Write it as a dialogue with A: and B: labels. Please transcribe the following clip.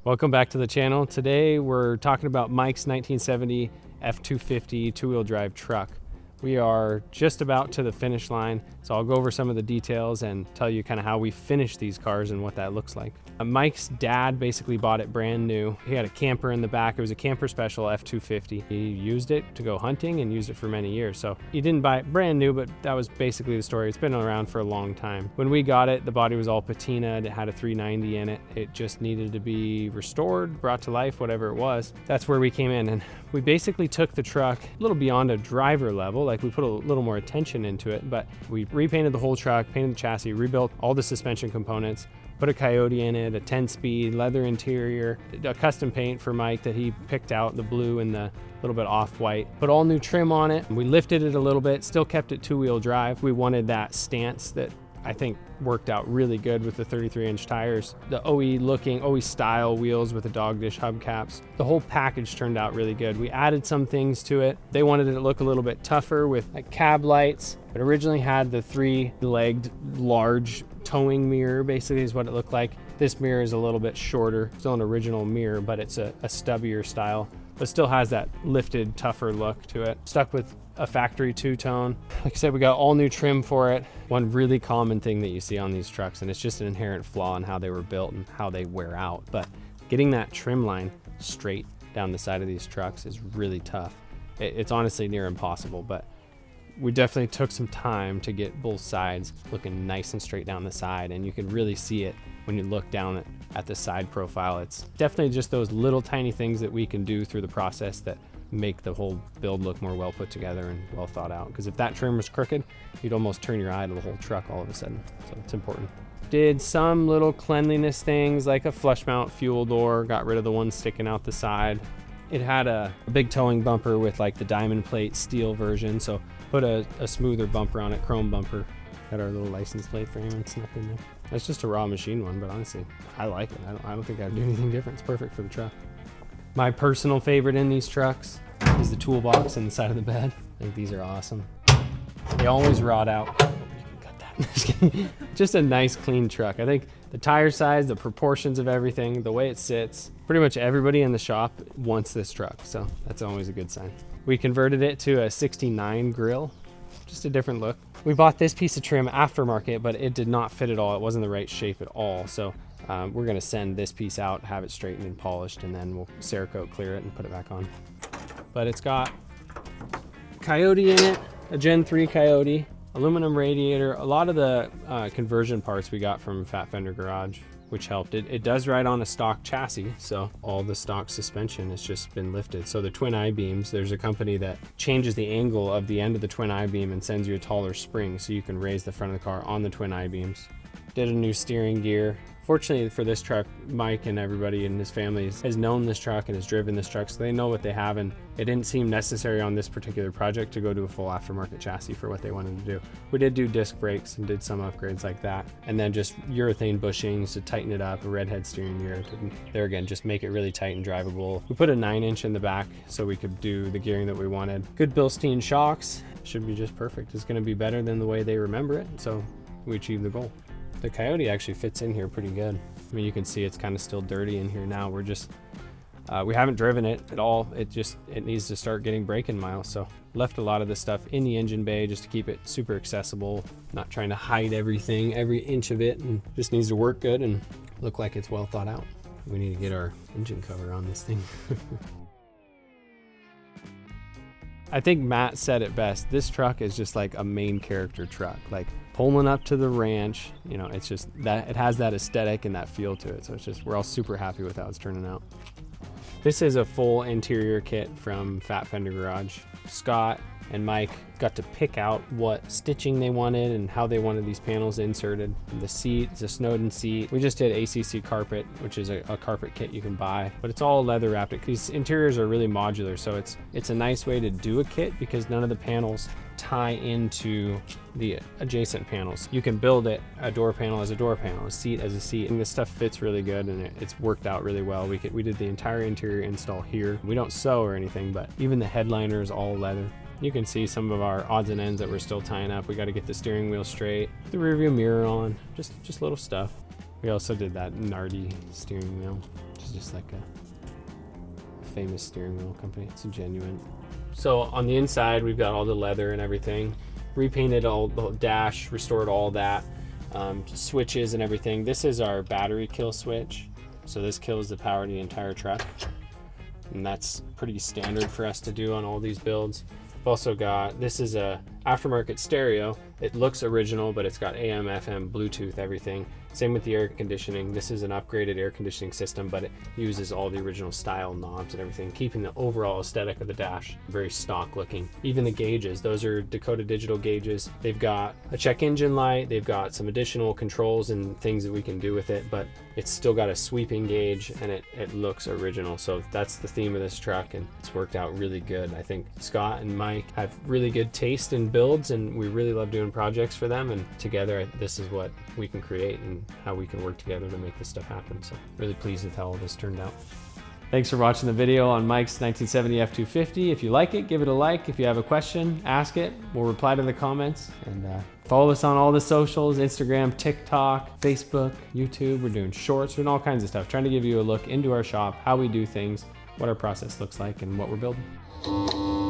A: Welcome back to the channel. Today we're talking about Mike's 1970 F250 two-wheel drive truck. We are just about to the finish line, so I'll go over some of the details and tell you kind of how we finished these cars and what that looks like. Mike's dad basically bought it brand new. He had a camper in the back. It was a camper special F250. He used it to go hunting and used it for many years. So he didn't buy it brand new, but that was basically the story. It's been around for a long time. When we got it, the body was all patinaed. It had a 390 in it. It just needed to be restored, brought to life, whatever it was. That's where we came in, and we basically took the truck a little beyond a driver level. Like, we put a little more attention into it, but we repainted the whole truck, painted the chassis, rebuilt all the suspension components, put a Coyote in it, a 10-speed, leather interior, a custom paint for Mike that he picked out, the blue and the little bit off-white. Put all new trim on it. We lifted it a little bit, still kept it two-wheel drive. We wanted that stance that I think worked out really good with the 33-inch tires. The OE style wheels with the dog dish hubcaps. The whole package turned out really good. We added some things to it. They wanted it to look a little bit tougher with like cab lights. It originally had the 3-legged large towing mirror, basically is what it looked like. This mirror is a little bit shorter. Still an original mirror, but it's a stubbier style, but still has that lifted, tougher look to it. Stuck with a factory two-tone. Like I said, we got all new trim for it. One really common thing that you see on these trucks, and it's just an inherent flaw in how they were built and how they wear out, but getting that trim line straight down the side of these trucks is really tough. It's honestly near impossible, but we definitely took some time to get both sides looking nice and straight down the side, and you can really see it when you look down at the side profile. It's definitely just those little tiny things that we can do through the process that make the whole build look more well put together and well thought out. Because if that trim was crooked, you'd almost turn your eye to the whole truck all of a sudden. So it's important. Did some little cleanliness things like a flush mount fuel door, got rid of the one sticking out the side. It had a big towing bumper with like the diamond plate steel version, so put a smoother bumper on it, chrome bumper. Got our little license plate frame and snuck in there. That's just a raw machine one, but honestly, I like it. I don't think I'd do anything different. It's perfect for the truck. My personal favorite in these trucks is the toolbox in the side of the bed. I think these are awesome. They always rot out. Oh, you can cut that. Just a nice clean truck. I think the tire size, the proportions of everything, the way it sits, pretty much everybody in the shop wants this truck, so that's always a good sign. We converted it to a 69 grill, just a different look. We bought this piece of trim aftermarket, but it did not fit at all. It wasn't the right shape at all, so we're gonna send this piece out, have it straightened and polished, and then we'll Cerakote clear it and put it back on. But it's got Coyote in it, a Gen 3 Coyote, aluminum radiator, a lot of the conversion parts we got from Fat Fender Garage, which helped. It does ride on a stock chassis, so all the stock suspension has just been lifted. So the twin I-beams, there's a company that changes the angle of the end of the twin I-beam and sends you a taller spring so you can raise the front of the car on the twin I-beams. Did a new steering gear. Fortunately for this truck, Mike and everybody in his family has known this truck and has driven this truck, so they know what they have, and it didn't seem necessary on this particular project to go to a full aftermarket chassis for what they wanted to do. We did do disc brakes and did some upgrades like that, and then just urethane bushings to tighten it up, a redhead steering gear to, there again, just make it really tight and drivable. We put a 9-inch in the back so we could do the gearing that we wanted. Good Bilstein shocks, should be just perfect. It's gonna be better than the way they remember it, so we achieved the goal. The Coyote actually fits in here pretty good. I mean, you can see it's kind of still dirty in here now. We're just, we haven't driven it at all. It needs to start getting braking miles. So left a lot of the stuff in the engine bay just to keep it super accessible, not trying to hide everything, every inch of it, and just needs to work good and look like it's well thought out. We need to get our engine cover on this thing. I think Matt said it best. This truck is just like a main character truck, like pulling up to the ranch. You know, it's just that it has that aesthetic and that feel to it. So it's just, we're all super happy with how it's turning out. This is a full interior kit from Fat Fender Garage. Scott and Mike got to pick out what stitching they wanted and how they wanted these panels inserted. The seat, it's a Snowden seat. We just did ACC carpet, which is a carpet kit you can buy, but it's all leather wrapped. These interiors are really modular, so it's a nice way to do a kit because none of the panels tie into the adjacent panels. You can build it, a door panel as a door panel, a seat as a seat, and this stuff fits really good and it's worked out really well. We did the entire interior install here. We don't sew or anything, but even the headliner is all leather. You can see some of our odds and ends that we're still tying up. We got to get the steering wheel straight, the rear view mirror on, just little stuff. We also did that Nardi steering wheel, is just like a famous steering wheel company. It's a genuine. So on the inside, we've got all the leather and everything. Repainted all the dash, restored all that. Switches and everything. This is our battery kill switch. So this kills the power to the entire truck. And that's pretty standard for us to do on all these builds. We've also got, this is a aftermarket stereo. It looks original, but it's got AM, FM, Bluetooth, everything. Same with the air conditioning. This is an upgraded air conditioning system, but it uses all the original style knobs and everything, keeping the overall aesthetic of the dash very stock looking. Even the gauges, those are Dakota Digital gauges. They've got a check engine light, they've got some additional controls and things that we can do with it, but it's still got a sweeping gauge and it looks original. So that's the theme of this truck, and it's worked out really good. I think Scott and Mike have really good taste in builds, and we really love doing projects for them, and together this is what we can create and how we can work together to make this stuff happen. So really pleased with how all this turned out. Thanks for watching the video on Mike's 1970 F250. If you like it, give it a like. If you have a question, ask it. We'll reply to the comments. And follow us on all the socials, Instagram, TikTok, Facebook, YouTube. We're doing shorts, we're doing all kinds of stuff, trying to give you a look into our shop, how we do things, what our process looks like, and what we're building.